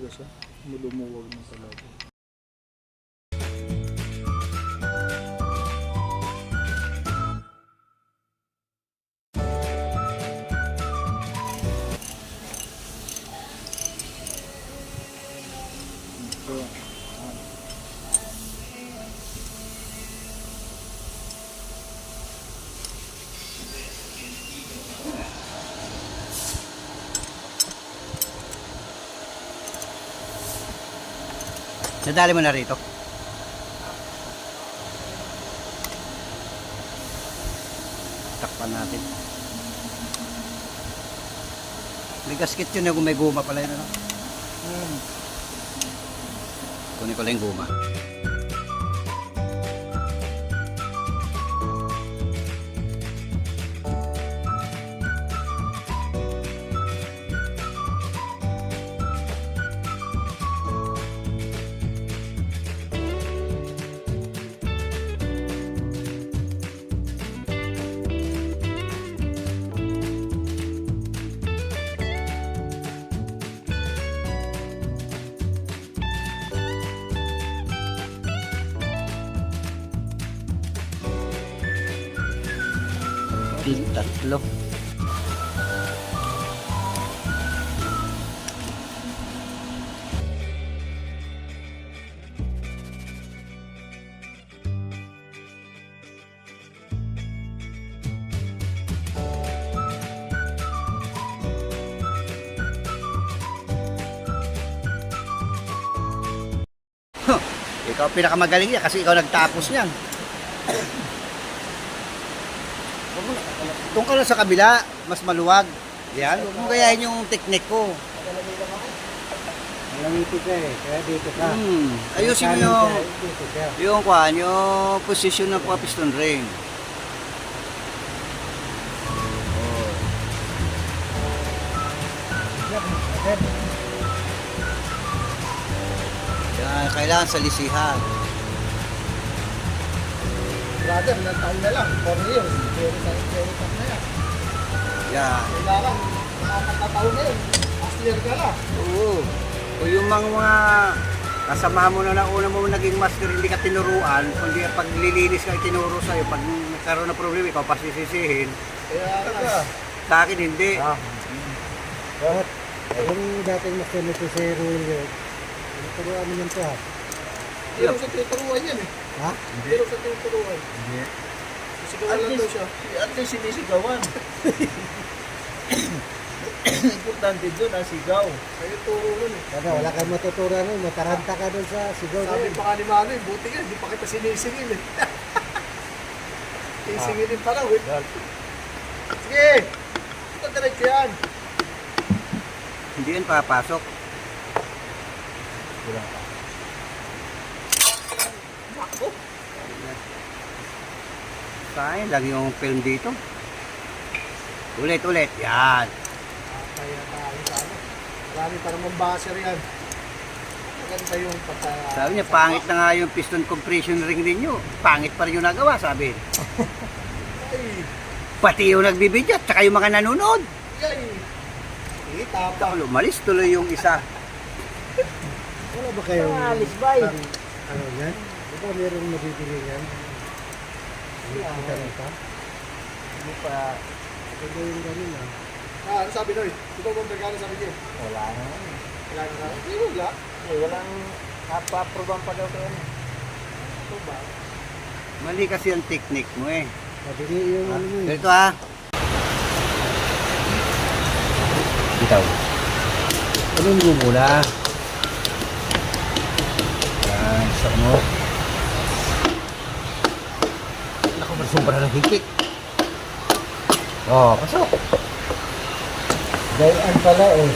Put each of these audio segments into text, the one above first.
talaga siya. Lumuwag na talaga. So, Nadali mo na rito. Takpan natin. May gasket yun kung may guma pala yun. Ano? Kunin ko lang yung guma. Tatlo. Ikaw pinakamagaling niya kasi ikaw nagtapos niyan. Doon ka na sa kabila, mas maluwag. Yan, huwag mo gayahin yung technique ko. Malamiti ka eh, kaya dito ka. Ayusin mo yung position ng piston ring. Yan, kailangan salisihan. brother, ilang taon na lang, 4 years, very tough na yan. Yan. Kailangan, nakakataon na yun, last year ka na. Oo. O yung mga kasama mo na una mo naging master, hindi ka tinuruan, kundi pag lilinis ka itinuro sa'yo, pag nagkaroon ng problema, ikaw pasisisihin. Kaya nga. Sa akin, hindi. Bakit? Yung dating master nito si Rulio, turuan mo yun to ha? Pero sa tinuturuan yan eh. Ha? Pero sa tinuturuan. Hindi. Sigawan lang daw siya. At least sinisigawan. Importante doon ang sigaw. Kayo turo nun eh. Kada wala kang matuturan nun, mataranta ka dun sa sigaw na Sabi yun. pa nga ni Mano eh, buti nga, hindi pa kita sinisingil eh. Sisingilin pa raw eh. Sige! Ito diretso yan. Hindi yan papasok. Ako. Sayang lang yung film dito. Ulit. Yan. Kaya tayo sa ano. Marami pa naman baser yan. Maganda yung pagka... Sabi niya, pangit na nga yung piston compression ring ninyo. Pangit pa rin yung nagawa, sabi. Ay! Pati yung nagbibidyo, tsaka yung mga nanonood. Ay! Itapa. Tapos umalis tuloy yung isa. Wala ba kayong... Alis bay. Ano yan? Di ba mayroong nabibili yan? Kita mo pa? Hindi pa. Ito yung ganun ah. Ah, ano sabi Noy? Ito kung regalo sabi niyo. Wala naman. Wala na lang. Hindi wala. Walang napaproban pa daw kayo. Ito ba? Mali kasi ang technique mo eh. Mabili yung ano mo eh. Ganito ha. Bitaw. Anong gumula? Yan, sa mo. Naku, masubra ng higit. Oh, pasok. Gayaan pala eh.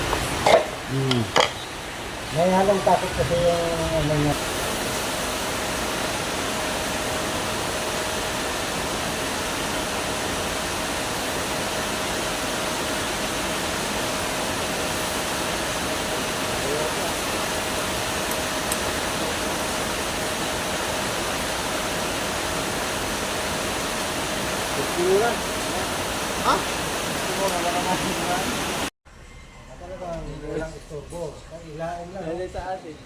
Hmm. May halong takot kasi yung ano niya. Kukulan. Ha? Siguro wala naman. Talagang walang turbo. Ilain lang. Dali sa atin.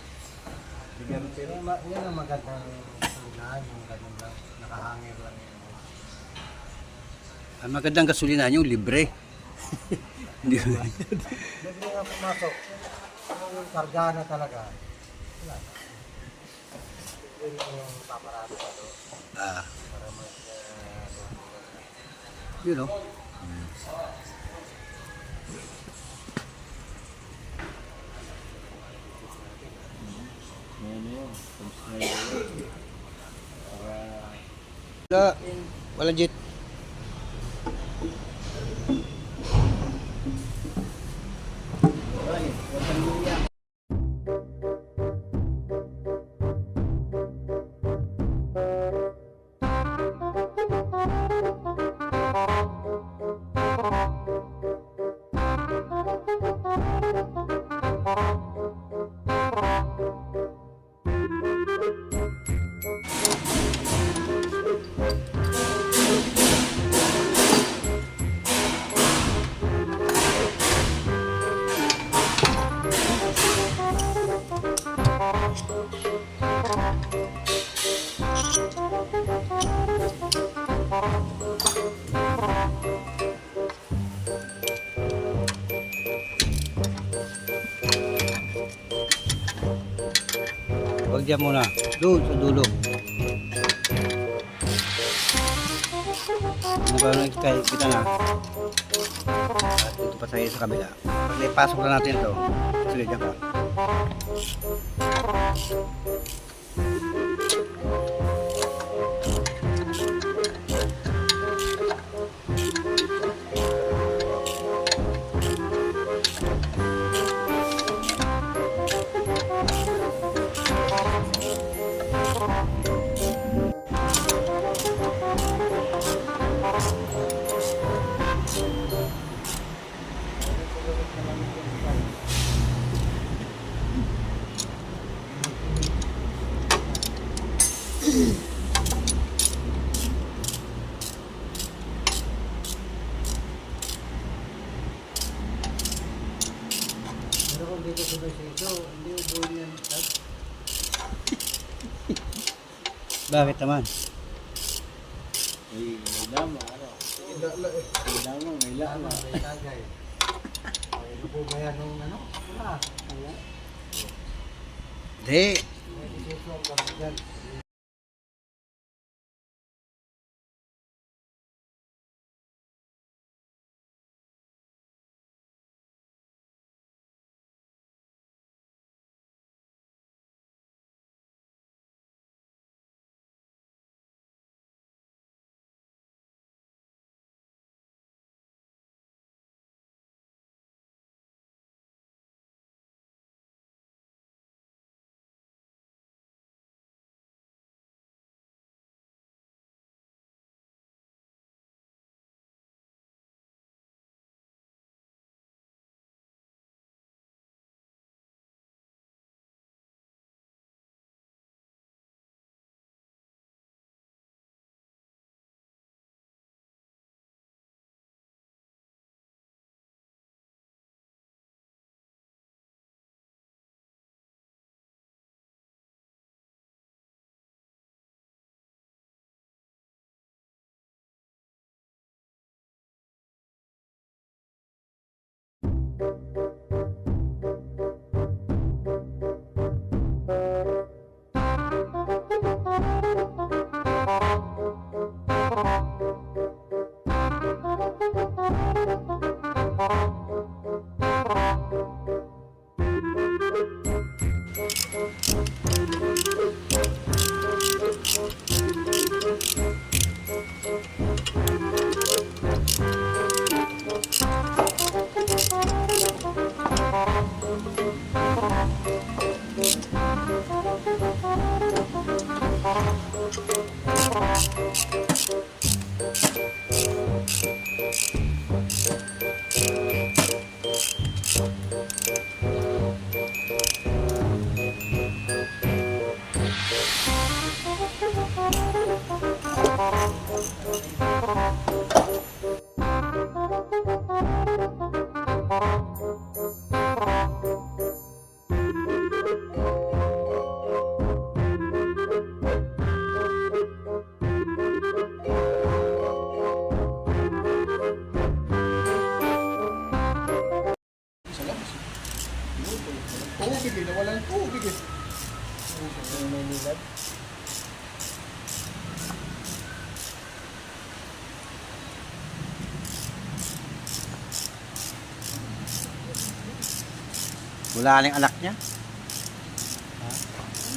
Bigyan pero Yan ang magandang sulinan, yung ganun lang. Nakahangir lang yun. Ang magandang gasolina yung libre. Hindi ba? Libre nga pumasok. Yung karga na talaga. Wala. Libre lang yung paparado pa doon. Para mas Yun o. ano yun. Wala jet. Ay, huwag kang luya. Huwag dyan muna. Doon sa dulo. Ano ba nung kita na? At dito pa sa kabila. Pag naipasok na natin ito, sige dyan ka. pero kung dito sa ito, hindi ubuhin yan. Bakit naman? May lama, ano? May lama, may lama. May tagay. Ay, ano po ba yan nung ano? Wala. Ayan. Hindi. May dito ang gamit dyan. Wala na yung anak niya.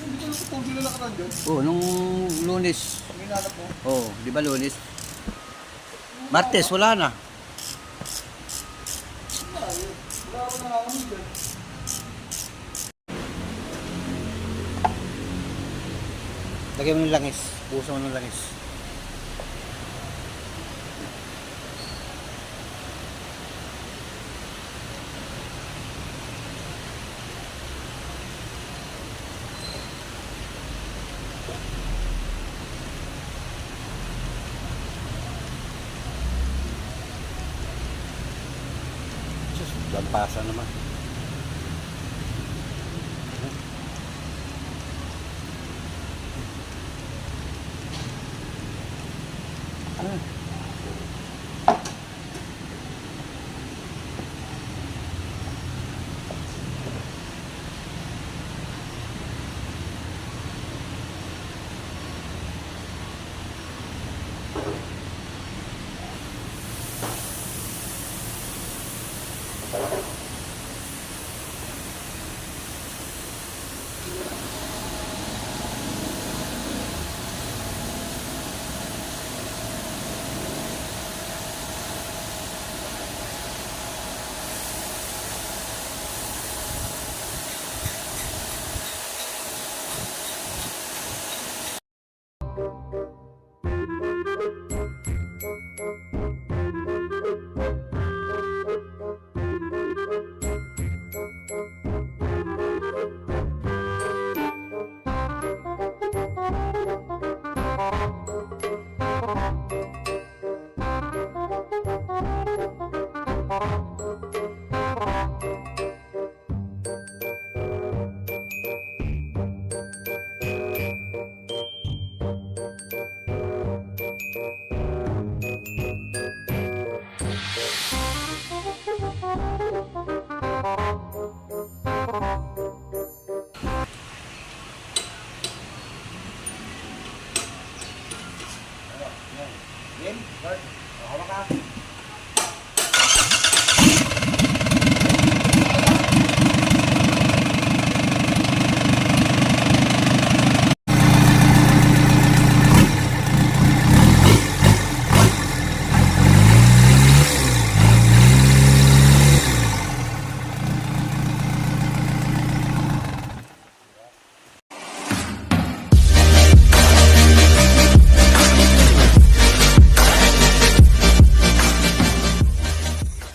Hindi ko lang kung sila nakaraan dyan. Oh, nung Lunes. Ang hinanap mo. Oh, di ba Lunes? Martes, wala na. Wala ako nakakamin dyan. Lagyan mo ng langis. Buso mo ng langis. Diyos, lampasan naman. Game? Start.